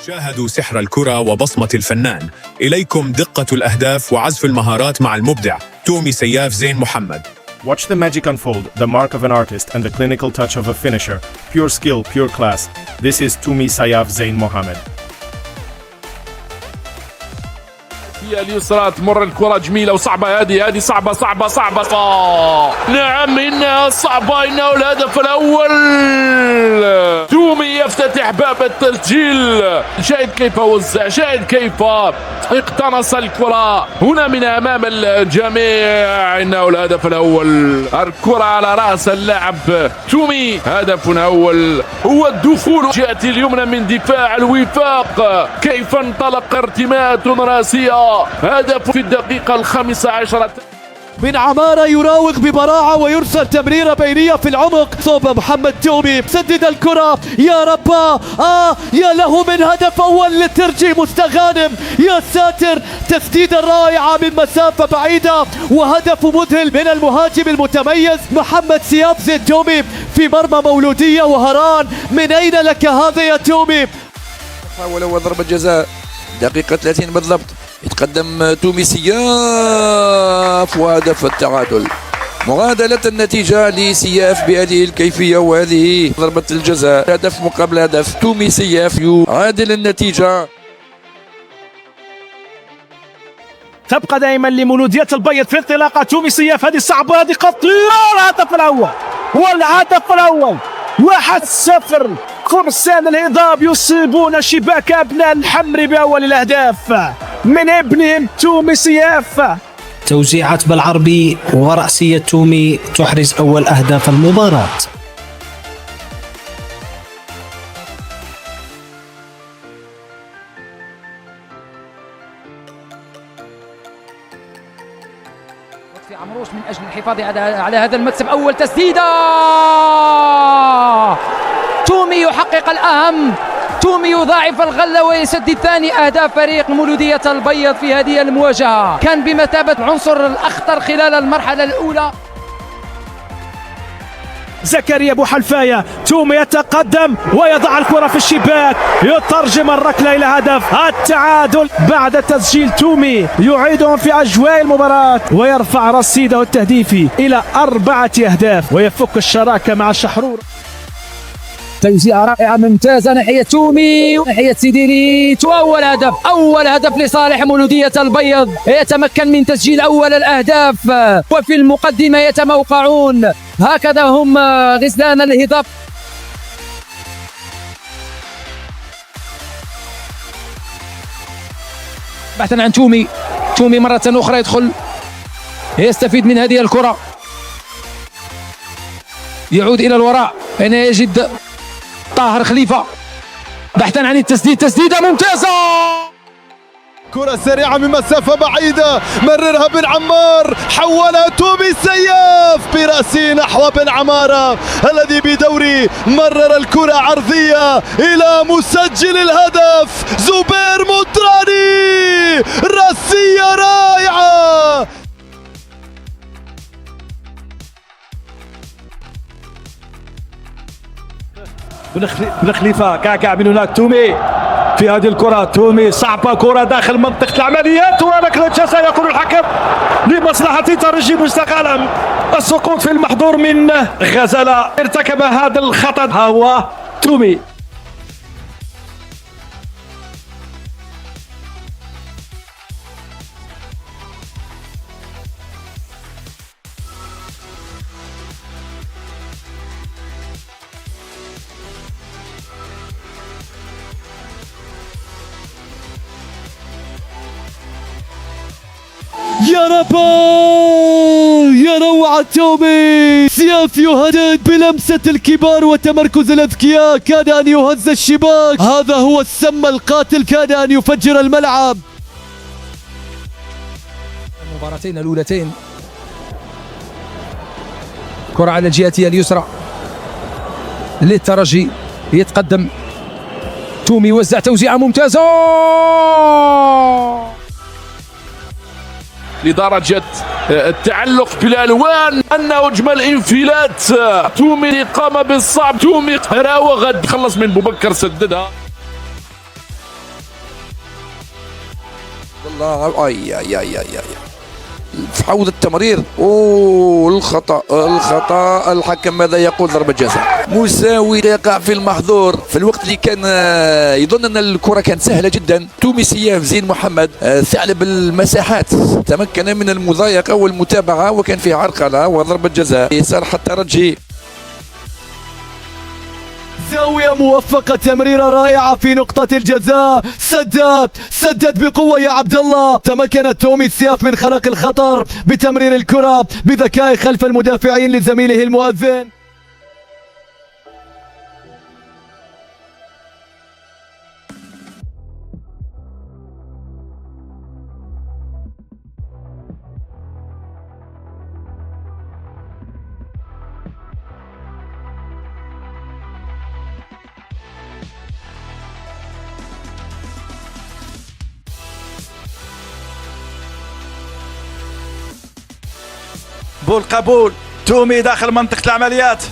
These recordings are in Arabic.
شاهدوا سحر الكرة وبصمة الفنان. إليكم دقة الأهداف وعزف المهارات مع المبدع تومي سياف زين محمد. Watch the magic unfold, the mark of an artist and the clinical touch of a finisher. Pure skill, pure class. This is Toumi Sayaf Zain Mohammed. هي اليسرى تمر الكرة جميلة وصعبة. هذه صعبة. نعم إنها صعبة. إنه الهدف الأول. تومي يفتتح باب التسجيل. شاهد كيف وزع، شاهد كيف اقتنص الكرة هنا من أمام الجميع. إنه الهدف الأول. الكرة على رأس اللاعب تومي. هدف أول هو الدخول جهة اليمنى من دفاع الوفاق. كيف انطلق ارتماءات راسية. هدف في الدقيقة 15 من عمارة يراوغ ببراعة ويرسل تمريرة بينية في العمق صوب محمد تومي. سدد الكرة يا ربا. يا له من هدف أول للترجي مستغانم. يا ساتر، تسديدة رائعة من مسافة بعيدة وهدف مذهل من المهاجم المتميز محمد سياف زين تومي في مرمى مولودية وهران. من أين لك هذا يا تومي؟ حاول هو ضربة جزاء دقيقة 30 بالضبط. يتقدم تومي سياف وهدف التعادل. مغادلة النتيجة لسياف بهذه الكيفية وهذه ضربة الجزاء. هدف مقابل هدف. تومي سياف يعادل النتيجة. تبقى دائما لمولودية البيض في انطلاقة. تومي سياف هذه صعبة، هذه خطيرة. والهدف الأول 1-0. فرسان الهضاب يصيبون شباك أبناء الحمر بأول الأهداف من ابنهم تومي سياف. توزيعات بالعربي ورأسية تومي تحرز أول أهداف المباراة. في عمروش من أجل الحفاظ على هذا المكسب. أول تسديدة. تومي يحقق الأهم. تومي يضاعف الغلة ويسدد ثاني أهداف فريق مولودية البيض في هذه المواجهة. كان بمثابة العنصر الأخطر خلال المرحلة الأولى. زكريا أبو حلفاية. تومي يتقدم ويضع الكرة في الشباك. يترجم الركلة إلى هدف التعادل بعد تسجيل. تومي يعيدهم في أجواء المباراة ويرفع رصيده التهديفي إلى 4 أهداف ويفك الشراكة مع الشحرور. توزيعة رائعة ممتازة ناحية تومي ناحية سيديري. أول هدف لصالح مولودية البيض. يتمكن من تسجيل أول الأهداف وفي المقدمة يتموقعون. هكذا هم غزلان الهضاب. بحثا عن تومي مرة أخرى يدخل يستفيد من هذه الكرة. يعود إلى الوراء. هنا يجد طاهر خليفة بحثا عن التسديد. تسديدة ممتازة. كرة سريعة من مسافة بعيدة. مررها بن عمار. حولها تومي سياف برأسه نحو بن عمارة الذي بدوري مرر الكرة عرضية إلى مسجل الهدف زبير مطراني. رأسية رائعة. بن خليفة كعكع من هناك. تومي في هذه الكرة. تومي صعبة، كرة داخل منطقة العمليات وركلة جزاء يقول الحكم لمصلحة ترجي مستقبلا. السقوط في المحظور من غزالة. ارتكب هذا الخطأ ها هو تومي. يا ربا، يا روعة تومي سياف يهدد بلمسة الكبار وتمركز الأذكياء. كاد أن يهز الشباك. هذا هو السم القاتل. كاد أن يفجر الملعب. المباراتين الأولتين. كرة على جهته اليسرى للترجي. يتقدم تومي. وزع توزيعة ممتازة لدرجة التعلق بالألوان أنه أجمل انفلات. تومي قام بالصعب. تومي راوغ خلص من بوبكر سددها. الله اي اي اي اي في حوض التمرير. اوه الخطا الحكم ماذا يقول؟ ضربة جزاء مساوي يقع في المحظور في الوقت اللي كان يظن ان الكرة كانت سهلة جدا. تومي سياف زين محمد ثعلب المساحات تمكن من المضايقة والمتابعة وكان في عرقلة وضربة جزاء لصالح الترجي. زاوية موفقة، تمريرة رائعة في نقطة الجزاء، سدد بقوة يا عبد الله. تمكن تومي سياف من خلق الخطر بتمرير الكرة بذكاء خلف المدافعين لزميله المؤذن. بالقبول تومي داخل منطقة العمليات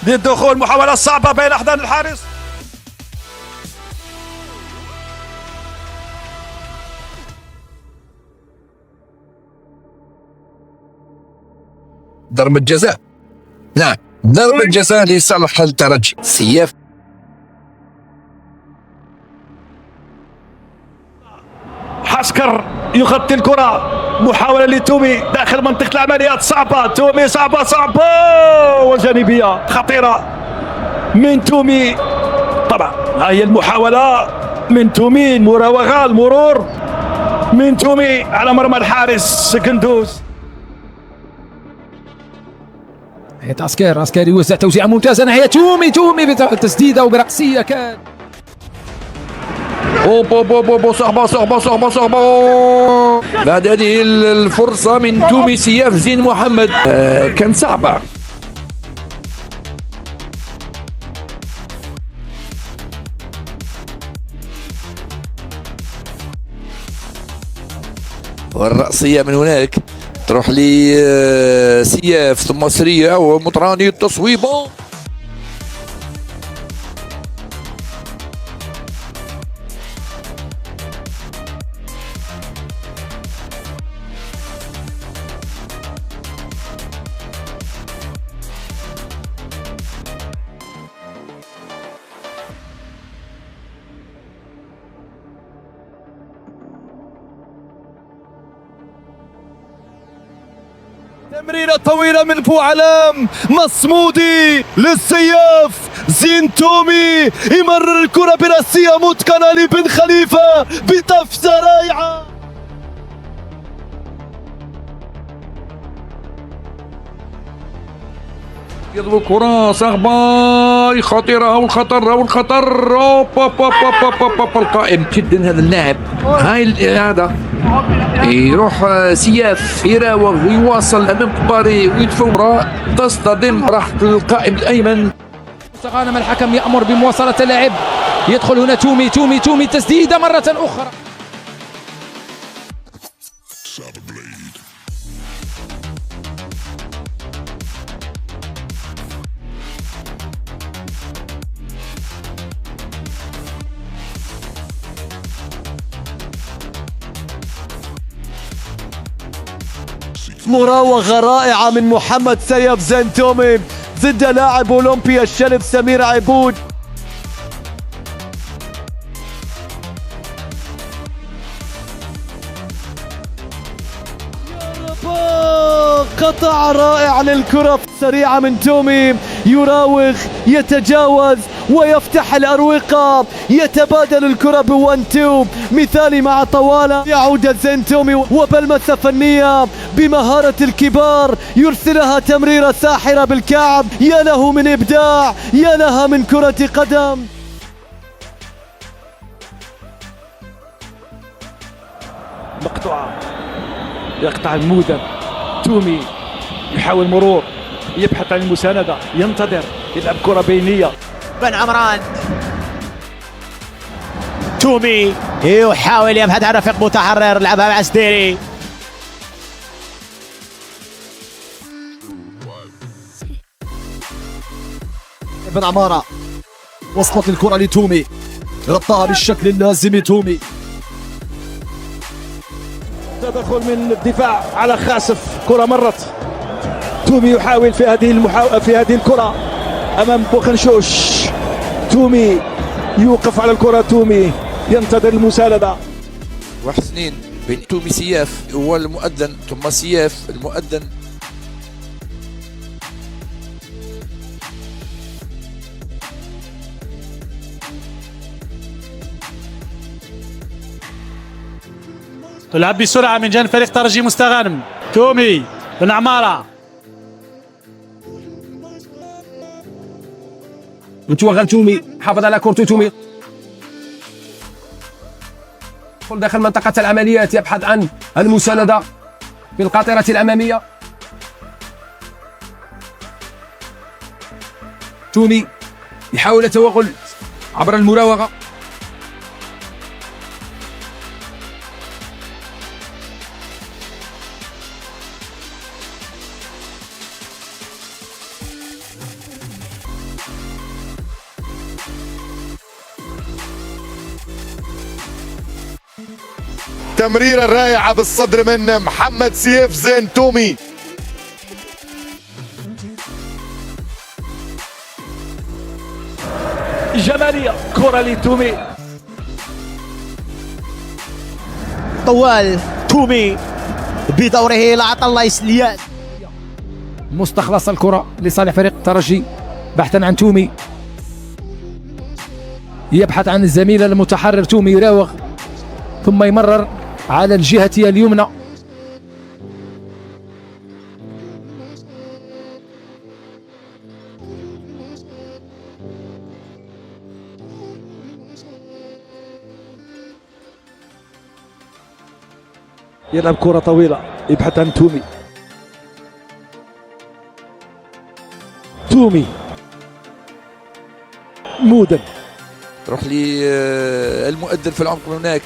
للدخول، محاولة صعبة بين أحضان الحارس. ضربة جزاء، نعم ضربة جزاء لصالح الترجي. سياف حسكر يغطي الكرة، محاولة لتومي داخل منطقة العمليات صعبة، تومي صعبة وجانبية خطيرة من تومي. طبعا هي المحاولة من تومي، المراوغة المرور من تومي على مرمى الحارس قندوز. عسكري يوزع توزيعة ممتازة ناحية تومي بتسديدة وبرأسية كان. صعبة بعد هذه الفرصة من تومي سياف زين محمد كان صعبة. والرأسية من هناك تروح لسياف ثم سريع ومطراني التصويبة. تمريرة طويلة من بوعلام، مصمودي للسياف، زين تومي يمرر الكرة برأسية متقنة لبن خليفة بطفزة رائعة. يضرب كرة صعبة خطيرة والخطر القائم جدا هذا اللاعب. هاي الإعادة يروح سياف يراوغ ويواصل أمام كباري ويدفع تصطدم راح القائم الأيمن. غانم الحكم يأمر بمواصلة اللعب، يدخل هنا تومي تسديدة مرة أخرى. مراوغة رائعة من محمد سياف زين تومي ضد لاعب أولمبيا الشلف سمير عبود. قطع رائع للكرة سريعة من تومي، يراوغ يتجاوز ويفتح الأروقة، يتبادل الكرة ب1-2 مثالي مع طوالة. يعود زين تومي وبلمسة فنية بمهارة الكبار يرسلها تمريرة ساحرة بالكعب. يا له من إبداع، يا لها من كرة قدم. مقطوعة يقطع المودة، تومي يحاول مرور، يبحث عن المساندة، ينتظر، يلعب كرة بينية. بن عمران تومي يحاول يبحث عن رفيق متحرر، لعبها مع سديري. بن عمارة وصلت الكرة لتومي، غطاها بالشكل اللازم تومي. تدخل من الدفاع على خاسف، كرة مرت. تومي يحاول في هذه الكرة أمام بوخنشوش. تومي يوقف على الكرة، تومي ينتظر المساندة. وحسنين بين تومي سياف هو المؤذن، ثم سياف المؤذن. تلعب بسرعة من جانب فريق ترجي مستغانم. تومي بن عمارة متوغل تومي، حافظ على كورته تومي، يدخل داخل منطقة العمليات، يبحث عن المساندة في القاطرة الأمامية. تومي يحاول التوغل عبر المراوغة. تمريرة رائعة بالصدر من محمد سيف زين تومي. جمالية، كرة لتومي. طوال تومي بدوره لعطى الله يسليان. مستخلص الكرة لصالح فريق الترجي بحثا عن تومي، يبحث عن الزميل المتحرر. تومي يراوغ ثم يمرر على الجهة اليمنى. يلعب كرة طويلة، يبحث عن تومي. تومي مودن تروح للمؤذن في العمق من هناك.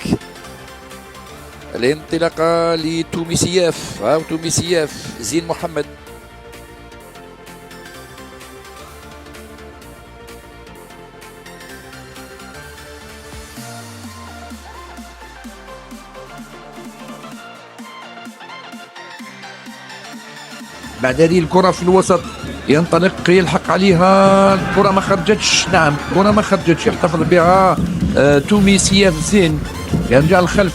الانطلاقة لتومي سياف أو تومي سياف زين محمد. بعد هذه الكرة في الوسط ينطلق يلحق عليها الكرة ما خرجتش. نعم الكرة ما خرجتش، يحتفظ بها تومي سياف زين، يرجع الخلف.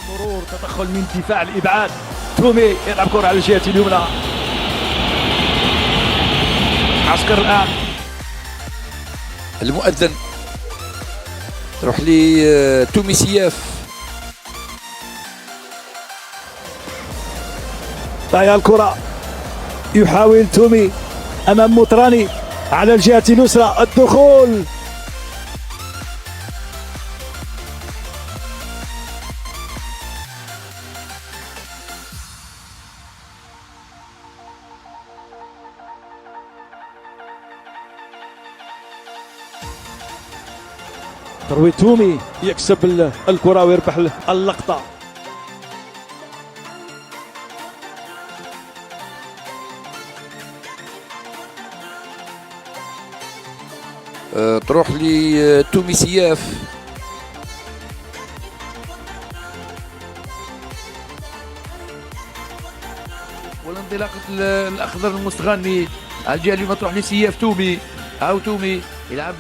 المرور، تدخل من دفاع الإبعاد. تومي يلعب كرة على الجهة اليمنى. عسكر الآن المؤذن تروح لتومي سياف. ضيع الكرة، يحاول تومي أمام مطراني على الجهة اليسرى. الدخول تروي. تومي يكسب الكرة ويربح اللقطة. تروح لتومي سياف. والانطلاقة الأخضر المستغني على الجهة اليمنى تروح لسياف. تومي أو تومي يلعب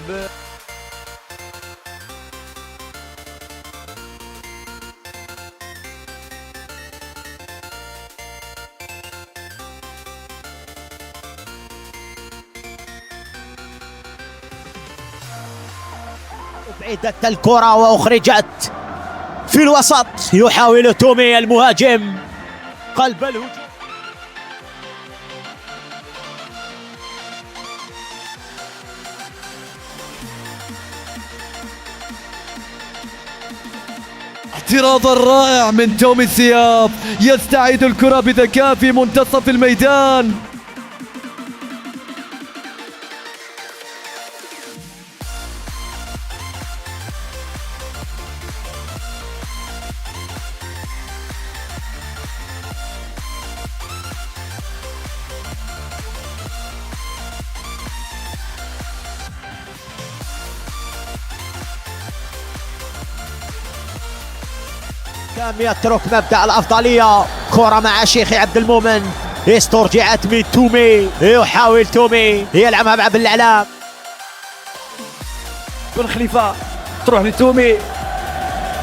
أبعدت الكرة وأخرجت في الوسط. يحاول تومي المهاجم قلب الهجوم. اعتراض رائع من تومي سياف، يستعيد الكرة بذكاء في منتصف الميدان. لم يترك مبدأ الأفضلية. كرة مع شيخي عبد المؤمن، استرجعت من تومي، يحاول تومي يلعبها مع بن علام. بن خليفة تروح لتومي،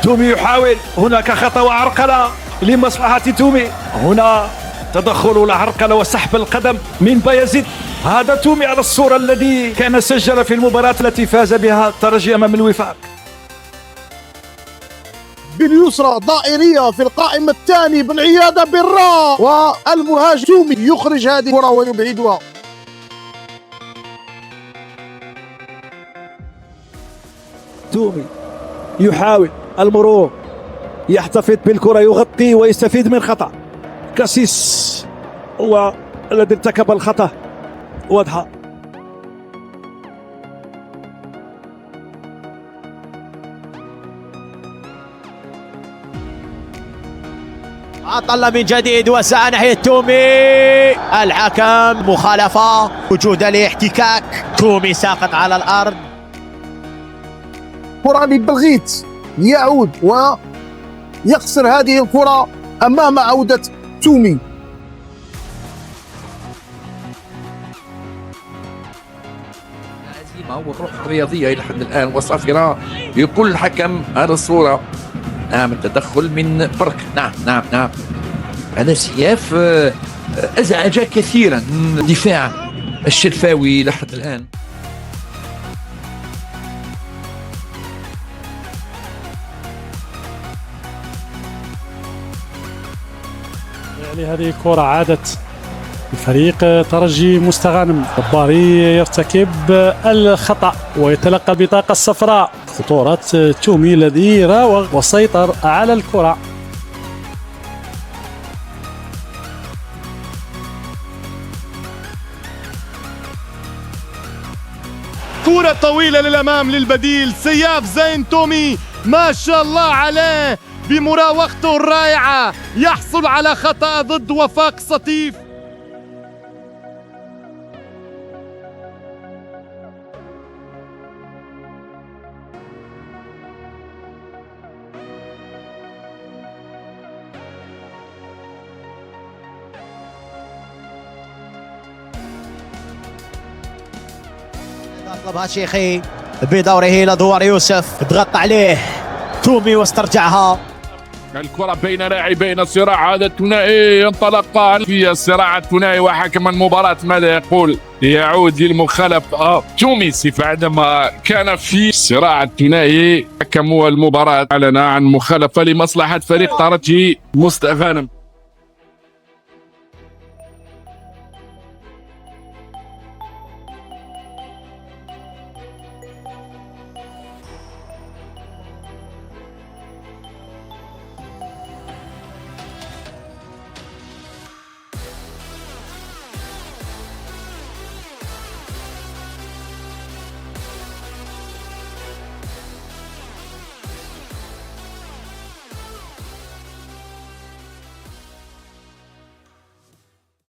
تومي يحاول، هناك خطأ وعرقلة لمصلحة تومي، هنا تدخل والعرقلة وسحب القدم من بايزيد. هذا تومي على الصورة الذي كان سجل في المباراة التي فاز بها الترجي أمام الوفاق. باليسرى ضائرية في القائمة الثاني بن عيادة بالراء، والمهاجم تومي يخرج هذه الكرة ويبعدها. تومي يحاول المرور، يحتفظ بالكرة، يغطي ويستفيد من خطأ. كاسيس هو الذي ارتكب الخطأ، واضحة. عطل من جديد وسعى ناحية تومي، الحكم مخالفة، وجود لاحتكاك، تومي ساقط على الأرض. كرة لبلغيت يعود ويخسر هذه الكرة أمام عودة تومي. العزيمة والروح الرياضية إلى حد الآن وصافرة. يقول الحكم على الصورة نعم التدخل من برك. نعم هذا سياف أزعج كثيرا دفاع الشرفاوي لحد الآن. يعني هذه كرة عادت الفريق ترجي مستغانم، الضباري يرتكب الخطأ ويتلقى البطاقة الصفراء. خطورة تومي الذي راوغ وسيطر على الكرة. كرة طويلة للأمام للبديل سياف زين تومي، ما شاء الله عليه بمراوغته الرائعة يحصل على خطأ ضد وفاق سطيف. طلبها شيخي بدوره لدوار يوسف، ضغط عليه تومي واسترجعها. الكرة بين لاعبين، الصراع هذا الثنائي انطلق في الصراع الثنائي، وحكم المباراة ماذا يقول؟ يعود للمخالف تومي صفة عندما كان في الصراع الثنائي. حكم المباراة أعلن عن مخالفة لمصلحة فريق ترجي مستغانم.